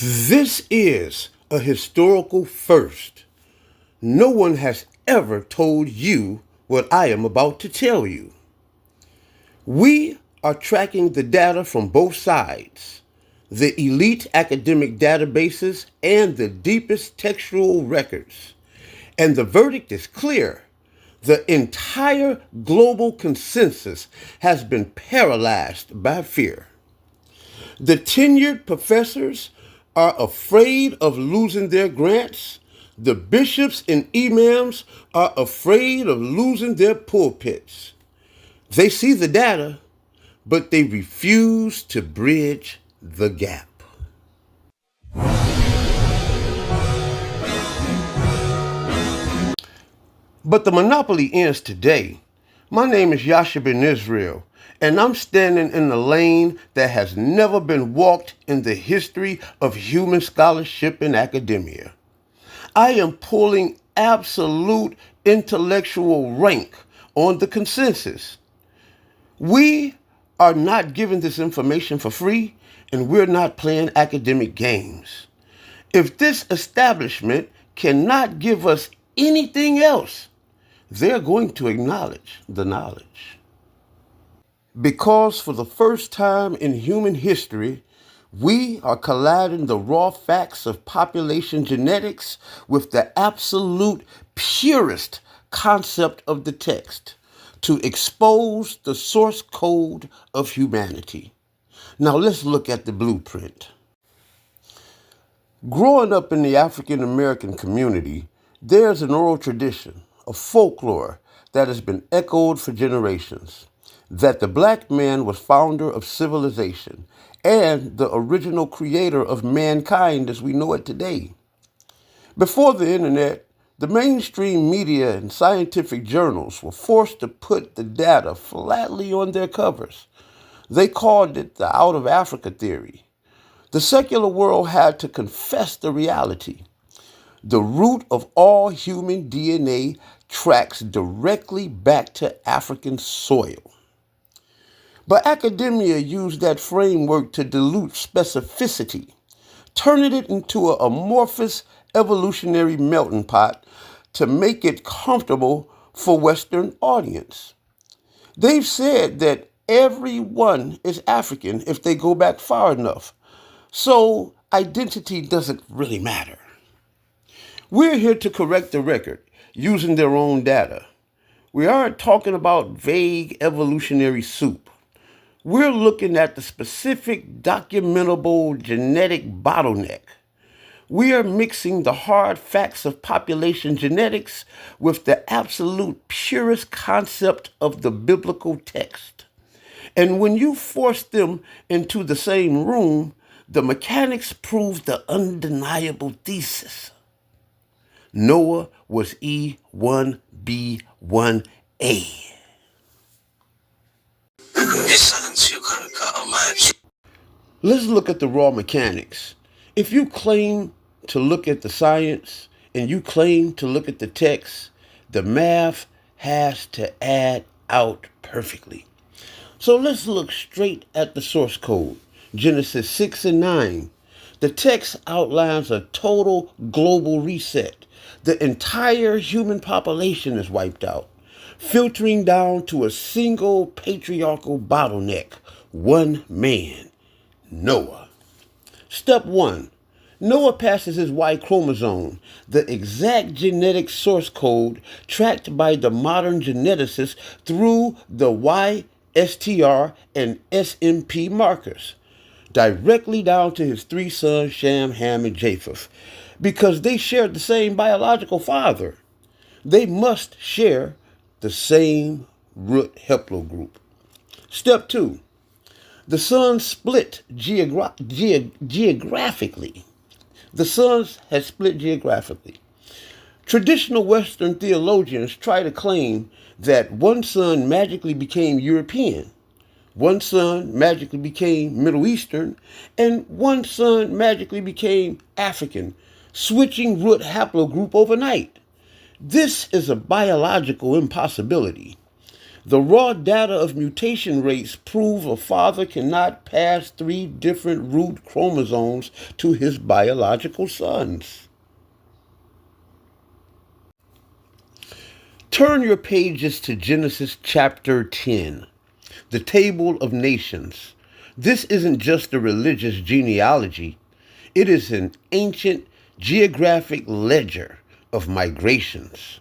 This is a historical first. No one has ever told you what I am about to tell you. We are tracking the data from both sides, the elite academic databases and the deepest textual records. And the verdict is clear. The entire global consensus has been paralyzed by fear. The tenured professors are afraid of losing their grants. The bishops and imams are afraid of losing their pulpits. They see the data, but they refuse to bridge the gap. But the monopoly ends today. My name is Yasha Ben-Yishrael, and I'm standing in a lane that has never been walked in the history of human scholarship and academia. I am pulling absolute intellectual rank on the consensus. We are not giving this information for free, and we're not playing academic games. If this establishment cannot give us anything else, they're going to acknowledge the knowledge. Because for the first time in human history, we are colliding the raw facts of population genetics with the absolute purest concept of the text to expose the source code of humanity. Now let's look at the blueprint. Growing up in the African American community, there's an oral tradition, a folklore that has been echoed for generations, that the black man was founder of civilization and the original creator of mankind as we know it today. Before the internet, the mainstream media and scientific journals were forced to put the data flatly on their covers. They called it the out of Africa theory. The secular world had to confess the reality. The root of all human DNA tracks directly back to African soil. But academia used that framework to dilute specificity, turning it into an amorphous evolutionary melting pot to make it comfortable for Western audience. They've said that everyone is African if they go back far enough, so identity doesn't really matter. We're here to correct the record using their own data. We aren't talking about vague evolutionary soup. We're looking at the specific documentable genetic bottleneck. We are mixing the hard facts of population genetics with the absolute purest concept of the biblical text. And when you force them into the same room, the mechanics prove the undeniable thesis. Noah was E1b1a. Let's look at the raw mechanics. If you claim to look at the science and you claim to look at the text, the math has to add out perfectly. So let's look straight at the source code, Genesis 6 and 9. The text outlines a total global reset. The entire human population is wiped out, filtering down to a single patriarchal bottleneck, one man, Noah. Step 1. Noah passes his Y-chromosome, the exact genetic source code tracked by the modern geneticists through the Y-STR and SMP markers, directly down to his 3 sons, Shem, Ham, and Japheth. Because they shared the same biological father, they must share the same root haplogroup. Step 2. The sons split geographically. The sons had split geographically. Traditional Western theologians try to claim that one son magically became European, one son magically became Middle Eastern, and one son magically became African, switching root haplogroup overnight. This is a biological impossibility. The raw data of mutation rates prove a father cannot pass 3 different root chromosomes to his biological sons. Turn your pages to Genesis chapter 10, the Table of Nations. This isn't just a religious genealogy. It is an ancient geographic ledger of migrations.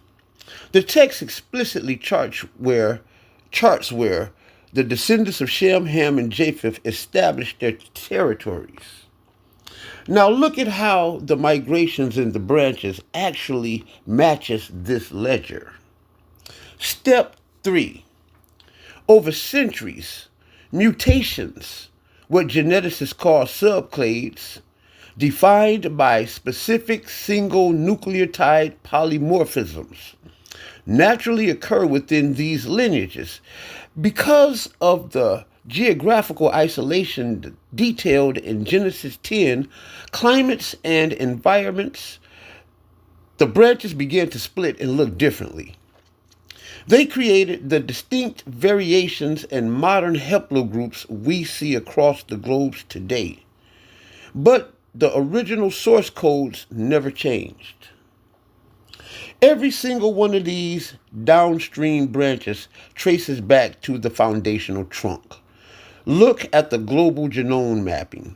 The text explicitly charts where the descendants of Shem, Ham, and Japheth established their territories. Now look at how the migrations in the branches actually matches this ledger. Step 3. Over centuries, mutations, what geneticists call sub-clades, defined by specific single nucleotide polymorphisms, naturally occur within these lineages. Because of the geographical isolation detailed in Genesis 10, climates and environments, the branches began to split and look differently. They created the distinct variations and modern haplogroups we see across the globes today. But the original source codes never changed. Every single one of these downstream branches traces back to the foundational trunk. Look at the global genome mapping.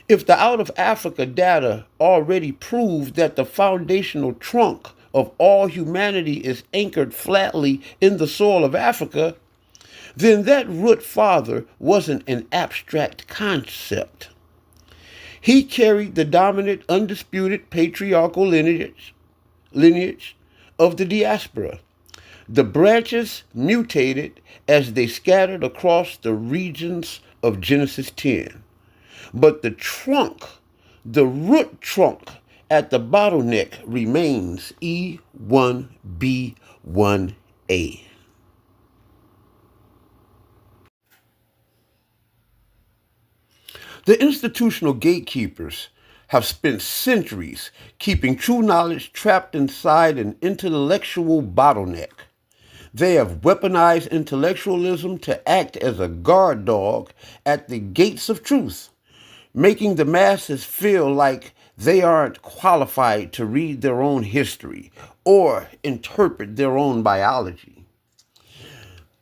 If the out of Africa data already proved that the foundational trunk of all humanity is anchored flatly in the soil of Africa, then that root father wasn't an abstract concept. He carried the dominant, undisputed patriarchal lineage of the diaspora. The branches mutated as they scattered across the regions of Genesis 10. But the trunk, the root trunk at the bottleneck remains E1b1a. The institutional gatekeepers have spent centuries keeping true knowledge trapped inside an intellectual bottleneck. They have weaponized intellectualism to act as a guard dog at the gates of truth, making the masses feel like they aren't qualified to read their own history or interpret their own biology.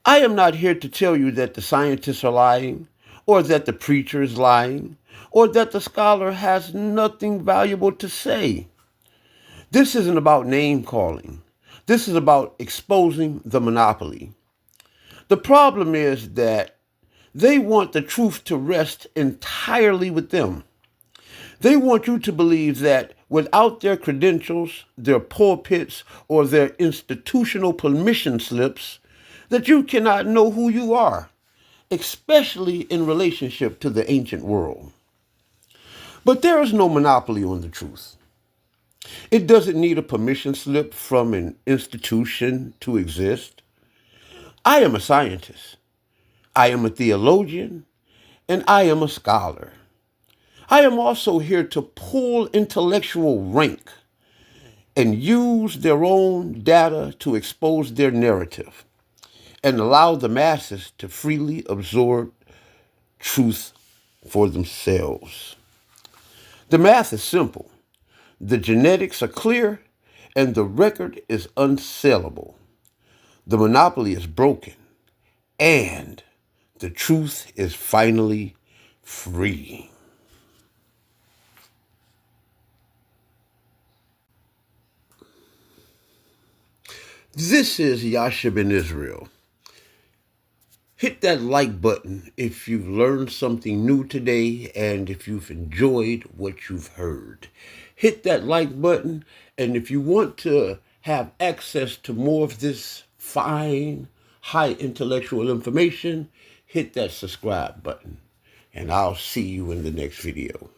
I am not here to tell you that the scientists are lying, or that the preacher is lying, or that the scholar has nothing valuable to say. This isn't about name calling. This is about exposing the monopoly. The problem is that they want the truth to rest entirely with them. They want you to believe that without their credentials, their pulpits, or their institutional permission slips, that you cannot know who you are, especially in relationship to the ancient world. But there is no monopoly on the truth. It doesn't need a permission slip from an institution to exist. I am a scientist. I am a theologian, and I am a scholar. I am also here to pull intellectual rank and use their own data to expose their narrative and allow the masses to freely absorb truth for themselves. The math is simple. The genetics are clear, and the record is unsellable. The monopoly is broken, and the truth is finally free. This is Yasha Ben-Yishrael. Hit that like button if you've learned something new today and if you've enjoyed what you've heard. Hit that like button, and if you want to have access to more of this fine, high intellectual information, hit that subscribe button, and I'll see you in the next video.